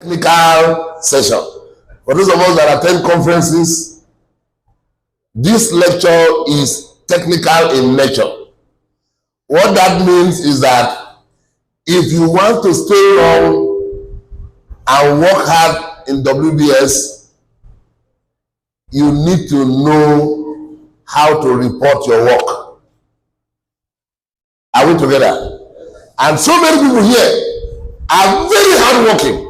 Technical session. For those of us that attend conferences, this lecture is technical in nature. What that means is that if you want to stay on and work hard in WBS, you need to know how to report your work. Are we together? And so many people here are very hardworking.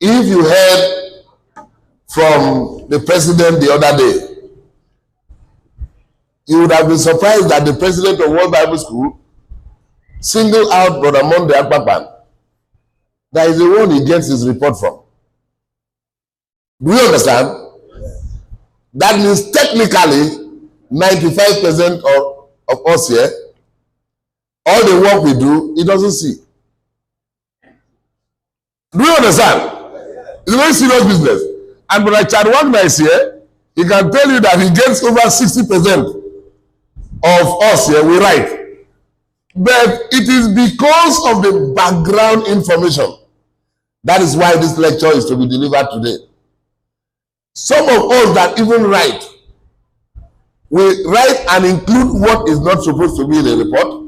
If you heard from the president the other day, you would have been surprised that the president of World Bible School singled out Brother Monday Akpapan. That is the one he gets his report from. Do you understand? That means technically 95% of us here, all the work we do, he doesn't see. Do you understand? It's a very serious business. And Brother Chad Wagner is here, he can tell you that he gets over 60% of us here, we write. But it is because of the background information. That is why this lecture is to be delivered today. Some of us that even write, we write and include what is not supposed to be in a report,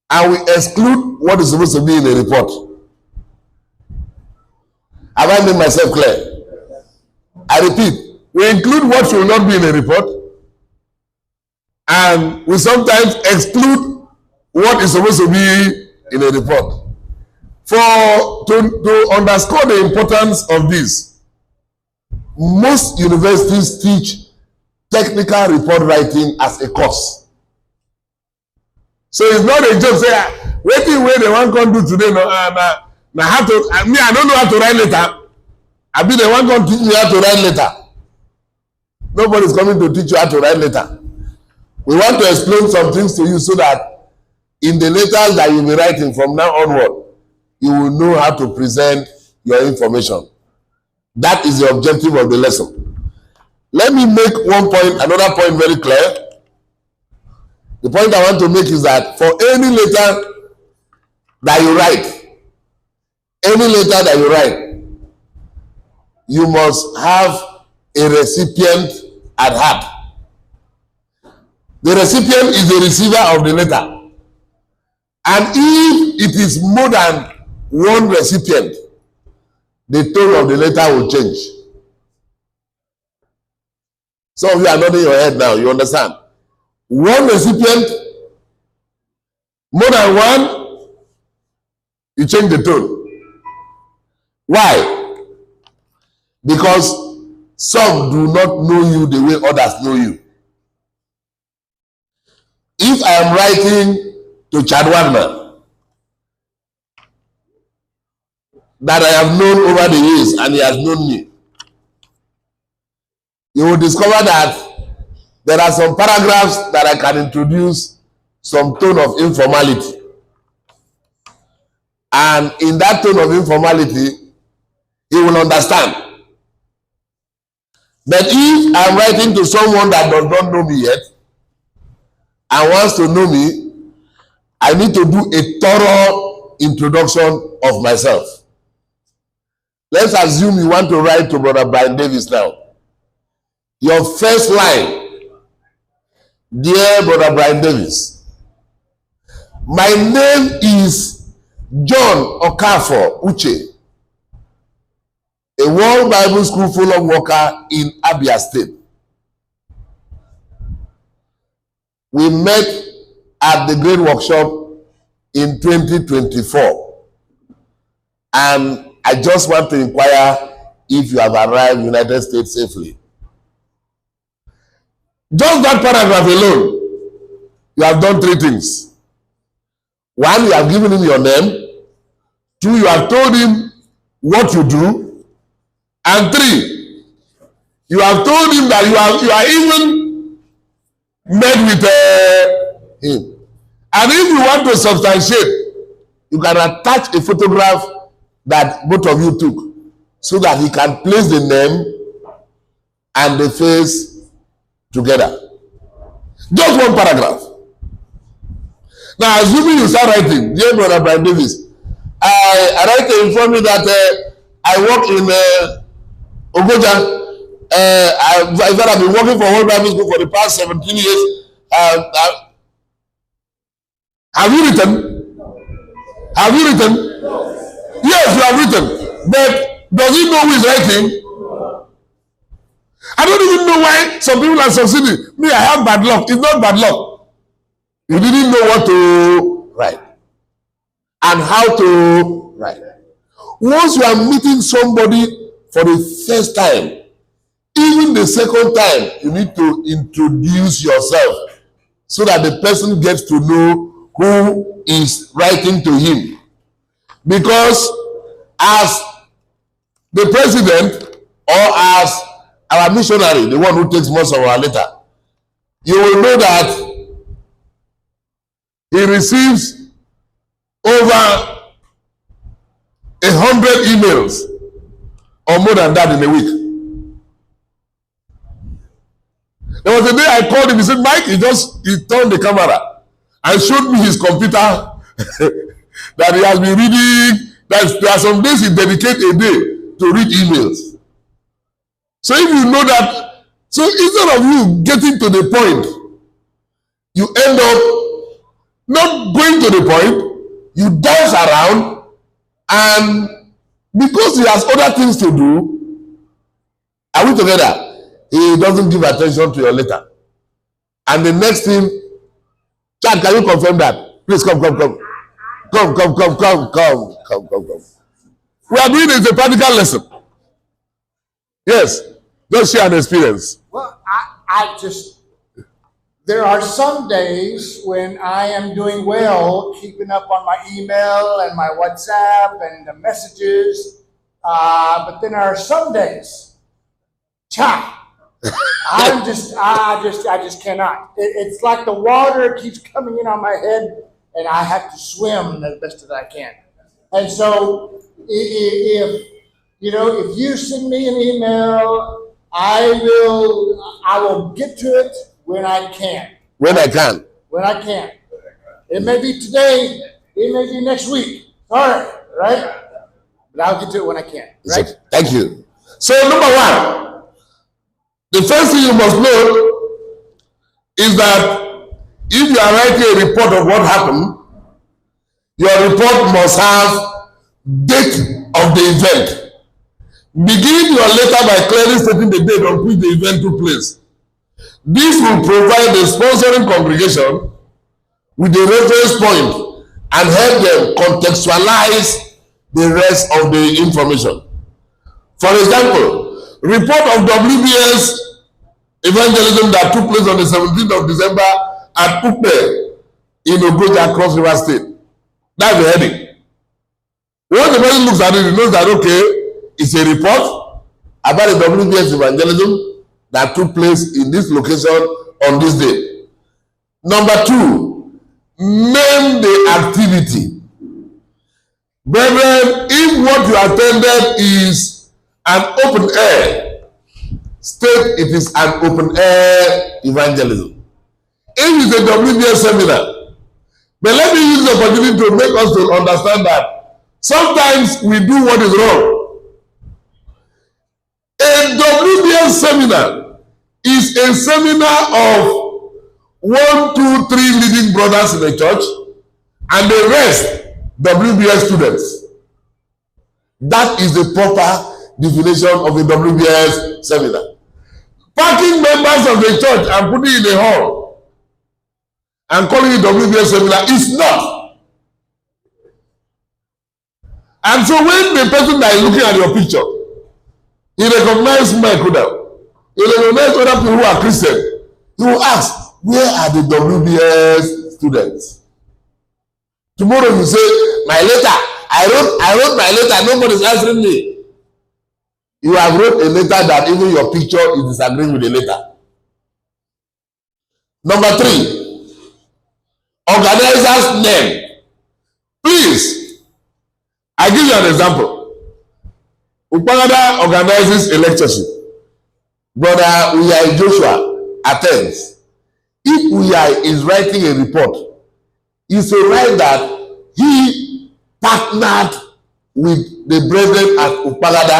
and we exclude what is supposed to be in a report. Have I made myself clear? I repeat, we include what should not be in a report, and we sometimes exclude what is supposed to be in a report. To underscore the importance of this, most universities teach technical report writing as a course. So it's not a joke. Say, waiting where they want to do today. No, I don't know how to write letter. I be the one going to teach me how to write letter. Nobody's coming to teach you how to write letter. We want to explain some things to you so that in the letters that you'll be writing from now onward, you will know how to present your information. That is the objective of the lesson. Let me make another point very clear. The point I want to make is that for any letter that you write, you must have a recipient at heart. The recipient is the receiver of the letter. And if it is more than one recipient, the tone of the letter will change. Some of you are nodding your head now, you understand. One recipient, more than one, you change the tone. Why? Because some do not know you the way others know you. If I am writing to Chad Wagner that I have known over the years and he has known me, you will discover that there are some paragraphs that I can introduce some tone of informality. And in that tone of informality, he will understand. But if I'm writing to someone that does not know me yet and wants to know me, I need to do a thorough introduction of myself. Let's assume you want to write to Brother Brian Davis now. Your first line, dear Brother Brian Davis, my name is John Okafor Uche, a World Bible School follow worker in Abia State. We met at the Great Workshop in 2024, and I just want to inquire if you have arrived in the United States safely. Just that paragraph alone, you have done three things. One, you have given him your name. Two, you have told him what you do. And three, you have told him that you are even met with him. And if you want to substantiate, you can attach a photograph that both of you took so that he can place the name and the face together. Just one paragraph. Now, assuming you start writing, dear Brother Brian Davis, I like to inform you that I work in Ogoja. In fact, I've been working for World Bible School for the past 17 years. Have you written? Have you written? Yes, you have written. But does he know who is writing? I don't even know why some people are succeeding. Me, I have bad luck. It's not bad luck. You didn't know what to write and how to write. Once you are meeting somebody for the first time, even the second time, you need to introduce yourself so that the person gets to know who is writing to him. Because as the president or as our missionary, the one who takes most of our letter, you will know that he receives over 100 emails or more than that in a week. There was a day I called him, he said, Mike, he turned the camera and showed me his computer that he has been reading. There are some days he dedicates a day to read emails. So if you know that, so instead of you getting to the point, you end up not going to the point, you dance around, and because he has other things to do, are we together? He doesn't give attention to your letter. And the next thing, Chad, can you confirm that? Please come. Come. We are doing it, a practical lesson. Yes, just share an experience. Well, there are some days when I am doing well, keeping up on my email and my WhatsApp and the messages. But then there are some days, I just cannot. It's like the water keeps coming in on my head, and I have to swim the best that I can. And so, if you send me an email, I will get to it when I can. When I can. It may be today. It may be next week. Sorry, right? But I'll get to it when I can. Right? So, thank you. So number one, the first thing you must know is that if you are writing a report of what happened, your report must have date of the event. Begin your letter by clearly stating the date on which the event took place. This will provide the sponsoring congregation with a reference point and help them contextualize the rest of the information. For example, report of WBS evangelism that took place on the 17th of December at Upe in Ogoja, Cross River State. That's the heading. Once the person looks at it, he knows that, okay, it's a report about the WBS evangelism that took place in this location on this day. Number two, name the activity. Brethren, if what you attended is an open air, state it is an open air evangelism. If it's a WBS seminar, but let me use the opportunity to make us to understand that sometimes we do what is wrong. A WBS seminar is a seminar of 1, 2, 3 leading brothers in the church and the rest WBS students. That is the proper definition of a WBS seminar. Packing members of the church and putting it in a hall and calling it WBS seminar is not. And so when the person that is looking at your picture, he recognizes Mike Udam, he recognizes other people who are Christian, he will ask, where are the WBS students? Tomorrow you say, my letter, I wrote my letter, nobody is answering me. You have wrote a letter that even your picture is disagreeing with the letter. Number 3, organizer's name. Please, I give you an example. Upagada organizes a lectureship. Brother Uyai Joshua attends. If Uyai is writing a report, it's a right that he partnered with the brethren at Upagada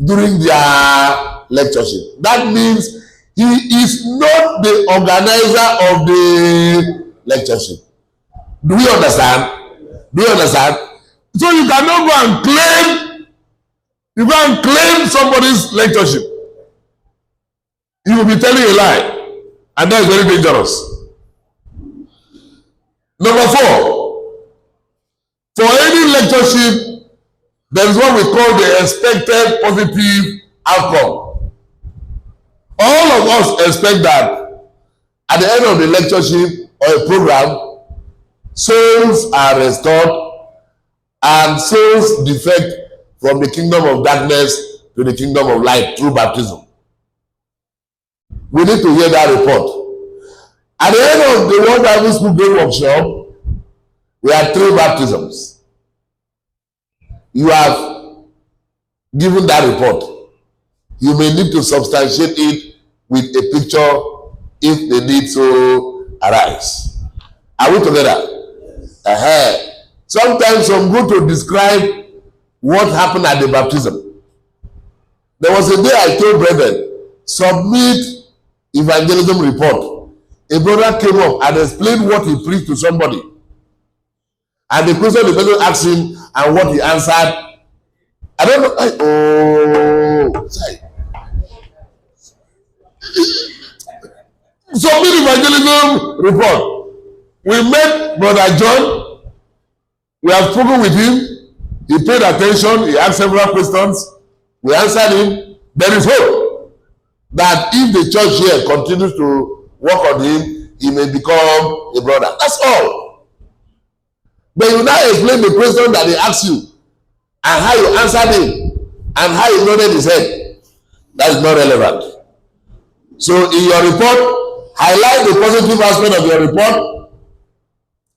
during their lectureship. That means he is not the organizer of the lectureship. Do we understand? Do you understand? So you cannot go and claim somebody's lectureship. You will be telling a lie, and that is very dangerous. Number 4, for any lectureship, there is what we call the expected positive outcome. All of us expect that at the end of the lectureship or a program, souls are restored and souls defect from the kingdom of darkness to the kingdom of light through baptism. We need to hear that report. At the end of the World Bible School Grade Workshop, we had 3 baptisms. You have given that report. You may need to substantiate it with a picture if the need so arise. Are we together? Sometimes some go to describe what happened at the baptism. There was a day I told brethren, submit evangelism report. A brother came up and explained what he preached to somebody. And the question the person asked him and what he answered, I don't know. Sorry. Submit evangelism report. We met Brother John. We have spoken with him. He paid attention. He asked several questions. We answered him. There is hope that if the church here continues to work on him, he may become a brother. That's all. But you now explain the question that he asked you and how you answered him and how he nodded his head. That is not relevant. So in your report, highlight the positive aspect of your report.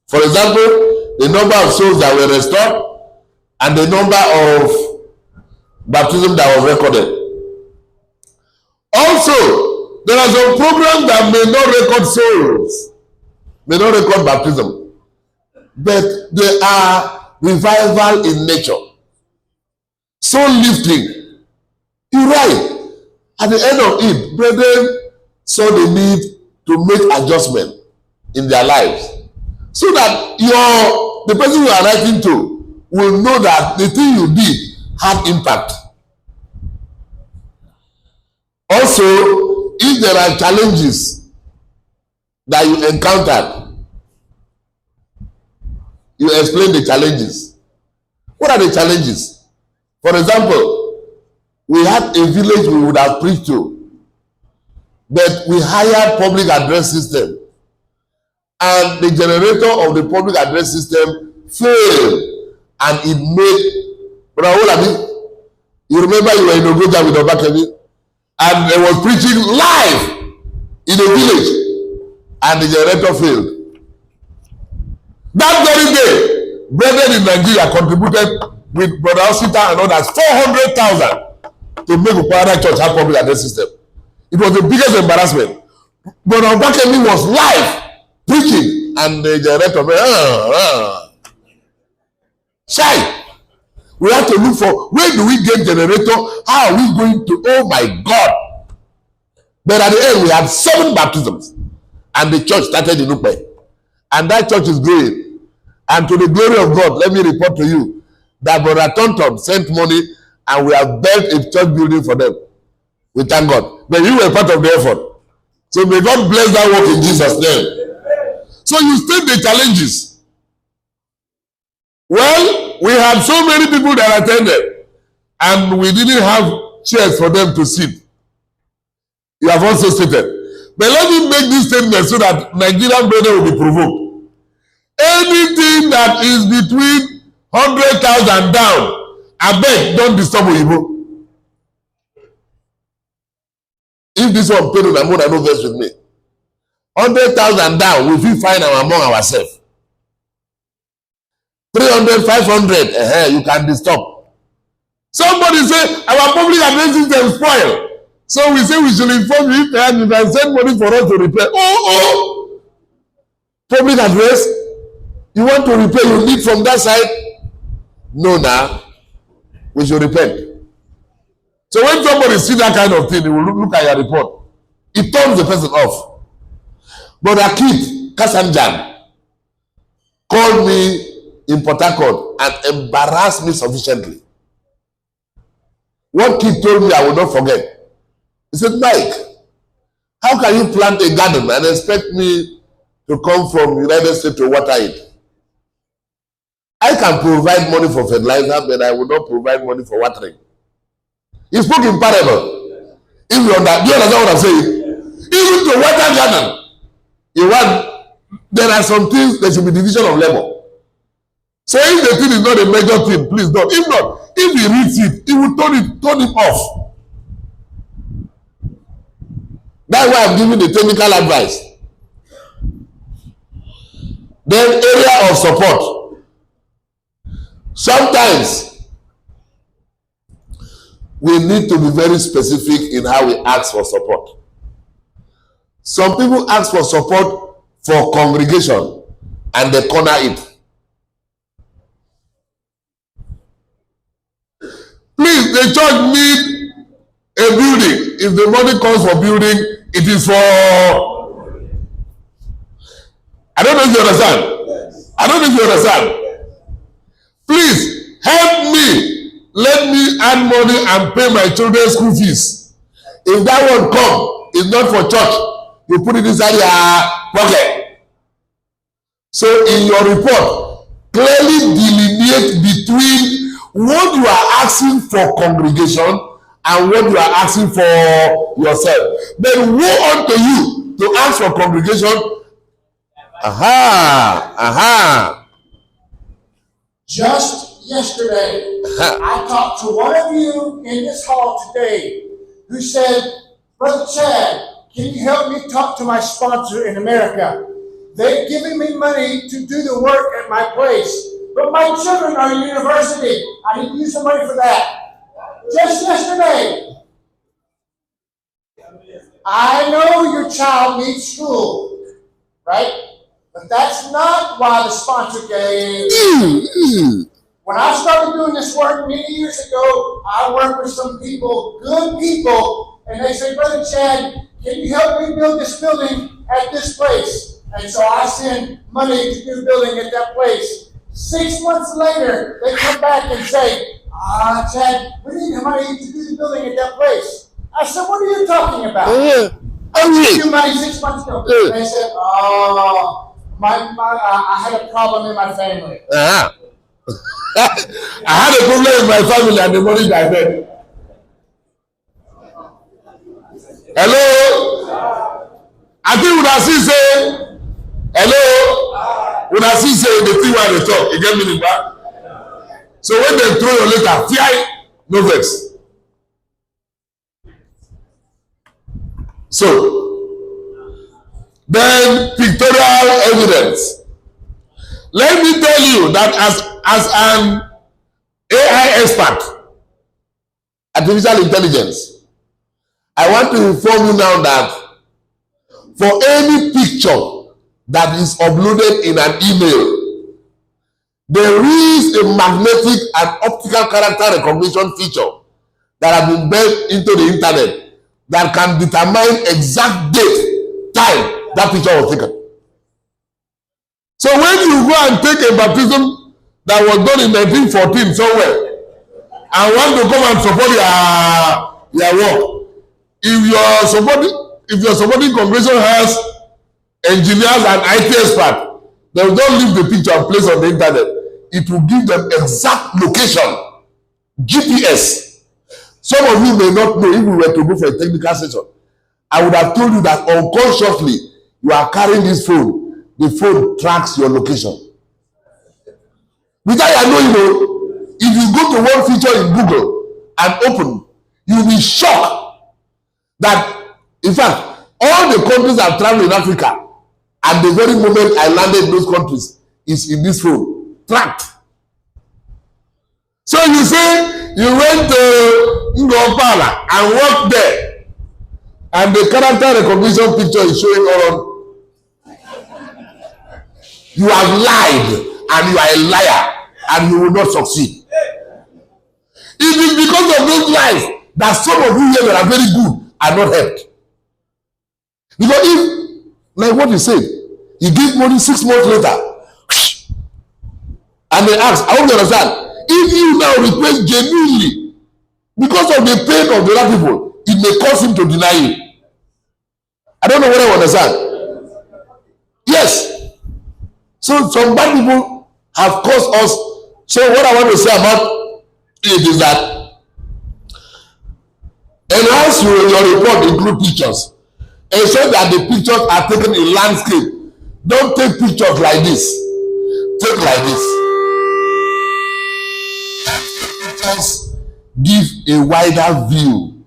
For example, the number of souls that were restored and the number of baptism that was recorded. Also, there are some programs that may not record souls, may not record baptism, but they are revival in nature. Soul lifting. You're right. At the end of it, brethren saw the need to make adjustment in their lives, so that the person you are writing to will know that the thing you did had impact. Also, if there are challenges that you encountered, you explain the challenges. What are the challenges? For example, we had a village we would have preached to, but we hired public address system, and the generator of the public address system failed, and it made Brother Olabi, you remember you were in Ogoja with Obakemi, and they was preaching live in a village, and the generator failed. That very day, brethren in Nigeria contributed with Brother Osita and others 400,000 to make Upagada Church have public address system. It was the biggest embarrassment. Brother Obakemi was live preaching, and the generator shy. We have to look for, where do we get generator? How are we going to? Oh my God. But at the end, we had 7 baptisms. And the church started in Upe. And that church is growing. And to the glory of God, let me report to you that Brother Tonton sent money and we have built a church building for them. We thank God. But you were part of the effort. So may God bless that work in Jesus' name. So you state the challenges. Well, we had so many people that attended, and we didn't have chairs for them to sit. You have also stated. But let me make this statement so that Nigerian brethren will be provoked. Anything that is between 100,000 down, I beg, don't disturb Oyibo. If this one paid on amount, I no verse with me. 100,000 down, we feel fine among ourselves. 300, 500, you can disturb. Somebody say our public address system spoil. So we say we should inform you and you can send money for us to repair. Oh, public address, you want to repair, you need from that side. No, now we should repent. So when somebody see that kind of thing, he will look at your report. It turns the person off. But a kid, Kasanjan, called me in Port Harcourt and embarrassed me sufficiently. One kid told me I will not forget. He said, Mike, how can you plant a garden and expect me to come from United States to water it? I can provide money for fertilizer, but I will not provide money for watering. He spoke in parable. If you understand, do you understand what I'm saying? Even to water garden, there are some things there should be division of labor. So if the thing is not a major thing, please don't. If not, if he reads it, he will turn it off. That's why I'm giving the technical advice. Then area of support. Sometimes we need to be very specific in how we ask for support. Some people ask for support for congregation and they corner it. Please, the church need a building. If the money comes for building, it is for... I don't know if you understand. Yes. I don't know if you understand. Yes. Please, help me. Let me add money and pay my children's school fees. If that one come, it's not for church. You put it inside your pocket. So in your report, clearly delineate between what you are asking for congregation and what you are asking for yourself. Then woe unto you to ask for congregation. Just yesterday, I talked to one of you in this hall today who said, Brother Chad, can you help me talk to my sponsor in America? They're giving me money to do the work at my place, but my children are in university. I need to use the money for that. Just yesterday. I know your child needs school, right? But that's not why the sponsor gave. When I started doing this work many years ago, I worked with some people, good people, and they said, Brother Chad, can you help me build this building at this place? And so I send money to do building at that place. 6 months later, they come back and say, Chad, we need money to do the building at that place. I said, what are you talking about? I gave you money 6 months ago. And they said, I had a problem in my family. I had a problem in my family and the money diverted. Hello? I think when I see say, hello? When I see say the thing where they talk, you get me back. So when they throw your letter, fear, no vex. So, then pictorial evidence. Let me tell you that as an AI expert, artificial intelligence, I want to inform you now that for any picture that is uploaded in an email, there is a magnetic and optical character recognition feature that has been built into the internet that can determine exact date, time that picture was taken. So when you go and take a baptism that was done in 1914 somewhere and want to come and support your work, if your supporting congregation has engineers and IT experts, they will not leave the picture and place on the internet. It will give them exact location, GPS. Some of you may not know if we were to go for a technical session. I would have told you that unconsciously you are carrying this phone. The phone tracks your location. Without you knowing, if you go to one feature in Google and open, you'll be shocked that, in fact, all the countries I've traveled in Africa, at the very moment I landed in those countries, is in this phone, tracked. So you say you went to Ngopala and worked there, and the character recognition picture is showing all. You have lied, and you are a liar, and you will not succeed. It is because of those lies that some of you here that are very good are not helped. Because if, like what he said, he give money 6 months later, and they ask, I hope you understand, if you now request genuinely, because of the pain of the other people, it may cause him to deny you. I don't know whether you understand. Yes. So some bad people have caused us. So what I want to say about it is that enhance your report include pictures. Ensure that the pictures are taken in landscape. Don't take pictures like this. Take like this. Pictures give a wider view.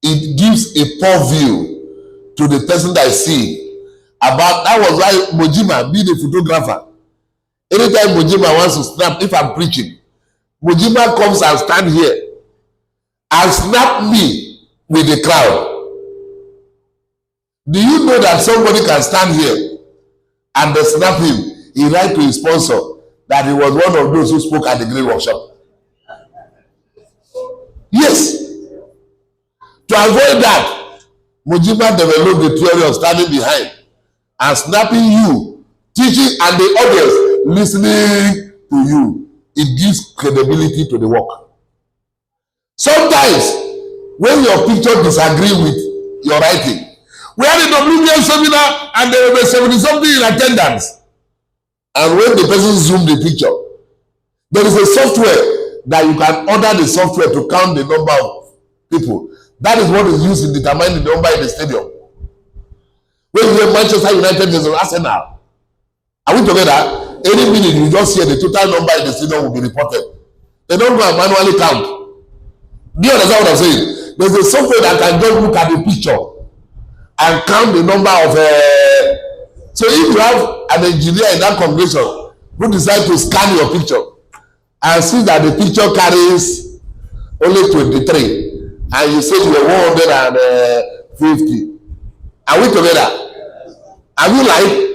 It gives a poor view to the person that is seeing. About that was why Mojima, being a photographer, anytime Mojima wants to snap, if I'm preaching, Mojima comes and stand here and snap me with the crowd. Do you know that somebody can stand here and they snap him? He write to his sponsor that he was one of those who spoke at the Green Workshop. Yes. To avoid that, Mojima developed the theory of standing behind and snapping you, teaching, and the audience listening to you. It gives credibility to the work. Sometimes, when your picture disagree with your writing, we had a WBS seminar and there were 70-something in attendance. And when the person zoomed the picture, there is a software that you can order the software to count the number of people. That is what is used in determining the number in the stadium. When you hear Manchester United versus Arsenal, are we together? Any minute you just hear the total number in the stadium will be reported. They don't go and manually count. Do you understand what I'm saying? There's a software that can just look at the picture and count the number of so if you have an engineer in that congregation who decide to scan your picture and see that the picture carries only 23 and you say you were 150, are we together? Are we like?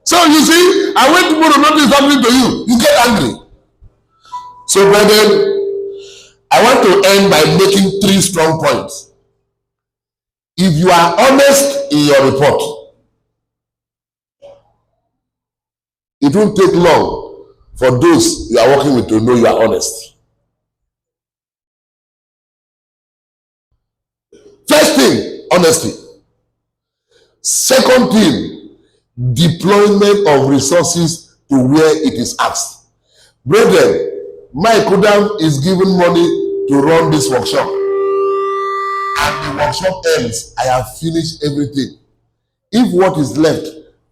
So you see, I went tomorrow not do something to you, you get angry. So brethren, I want to end by making 3 strong points. If you are honest in your report, it won't take long for those you are working with to know you are honest. First thing, honesty. Second thing, deployment of resources to where it is asked. Brethren, Mike Udam is given money to run this workshop. And the workshop ends, I have finished everything. If what is left,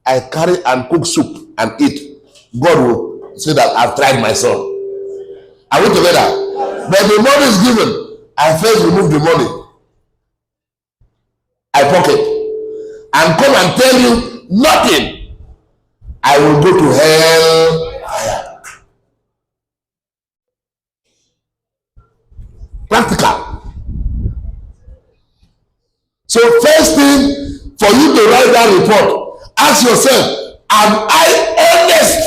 I carry and cook soup and eat, God will say that I've tried my son. Are we together? But the money is given, I first remove the money. I pocket. And come and tell you nothing. I will go to hell fire. Practical. So first thing, for you to write that report, ask yourself, am I honest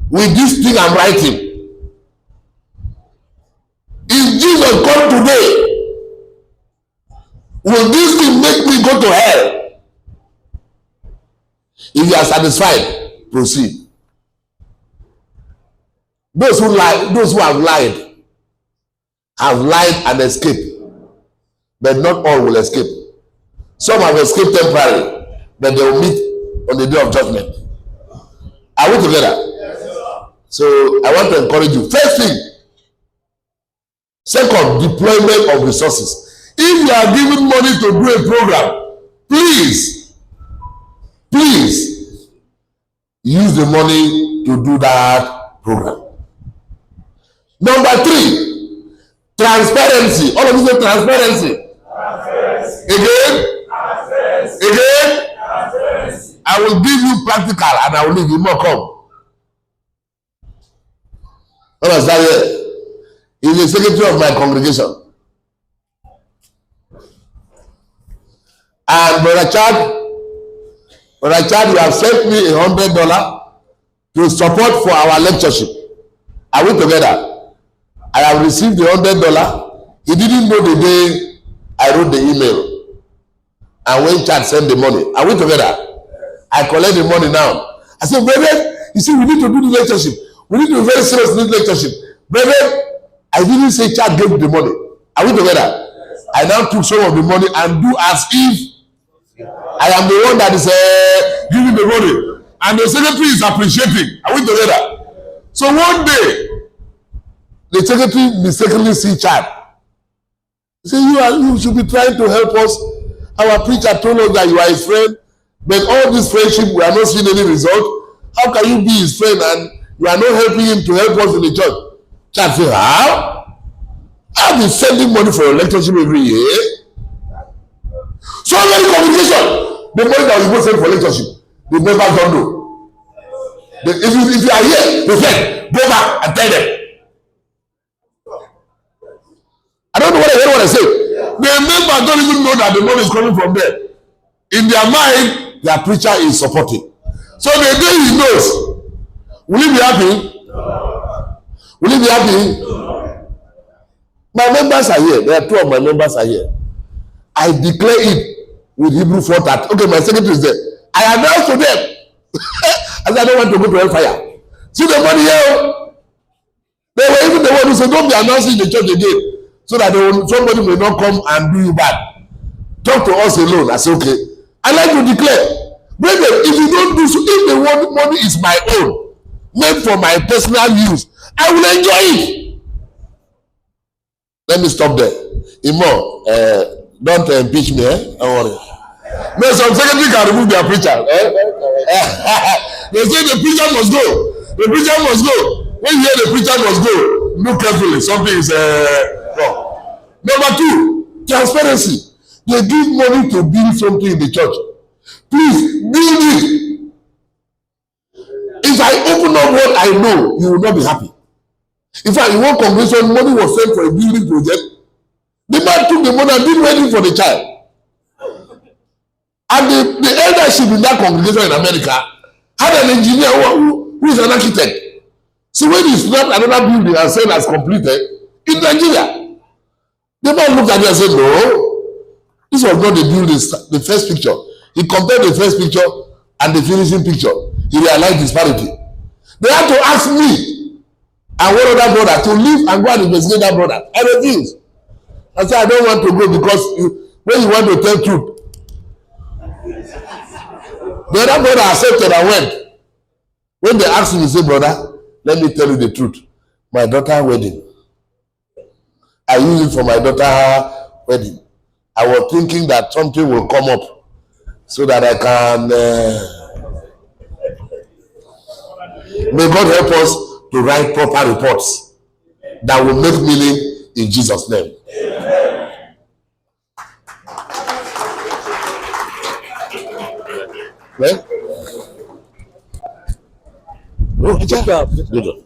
with this thing I'm writing? If Jesus come today, will this thing make me go to hell? If you are satisfied, proceed. Those who lie, those who have lied and escaped, but not all will escape. Some have escaped temporarily, but they will meet on the day of judgment. Are we together? Yes, so I want to encourage you. First thing. Second, deployment of resources. If you are given money to do a program, please use the money to do that program. Number 3, transparency. All of you say transparency. Again. I will give you practical and I will leave you more come. Understand here? He is the secretary of my congregation. And Brother Chad, you have sent me $100 to support for our lectureship. Are we together? I have received the $100. He didn't know the day I wrote the email. And when Chad sent the money, are we together? I collect the money now. I said, brethren, you see, we need to do the lectureship. We need to be very serious in this lectureship. Brethren, I didn't say Chad gave the money. Are we together? I now took some of the money and do as if I am the one that is giving the money. And the secretary is appreciating. Are we together? So one day, the secretary mistakenly see Chad. He said, you should be trying to help us. Our preacher told us that you are his friend. But all this friendship, we are not seeing any result. How can you be his friend and you are not helping him to help us in the church? Chad said, how? I've been sending money for a lectureship every year. So many communication. The money that we both send for lectureship, the members don't know. If you are here, they said, go back and tell them. I don't know what I say. The members don't even know that the money is coming from them. In their mind, their preacher is supporting. So the day he knows, will he be happy? Will he be happy? My members are here. There are 2 of my members are here. I declare it with Hebrew 4:30. Okay, my secretary is there. I announce to them. I said, I don't want to go to hellfire. See the money here. They were even the one who said, don't be announcing the church again. So that somebody may not come and do you bad. Talk to us alone. I say, okay. I like to declare. Brethren, if you don't do so, if the money is my own, meant for my personal use, I will enjoy it. Let me stop there. Imo, don't impeach me, Don't worry. No, some secretary can remove their preacher. They say the preacher must go. The preacher must go. When you hear the preacher must go, look carefully. Something is wrong. Number 2, transparency. They give money to build something in the church. Please, build it. If I open up what I know, you will not be happy. In fact, in one congregation, money was sent for a building project. The man took the money and did wedding for the child. And the eldership in that congregation in America had an engineer who is an architect. So when he snapped another building and said as completed, in Nigeria, the man looked at me and said, no, this was not the building, the first picture. He compared the first picture and the finishing picture. He realized disparity. They had to ask me and one other brother to leave and go and investigate that brother. I refused. I said, I don't want to go because when you want to tell truth. The other brother accepted and went. When they asked him, he said, brother, let me tell you the truth. My daughter's wedding. I use it for my daughter's wedding. I was thinking that something will come up so that I can... May God help us to write proper reports that will make meaning in Jesus' name. Well, oh, good job. Good job.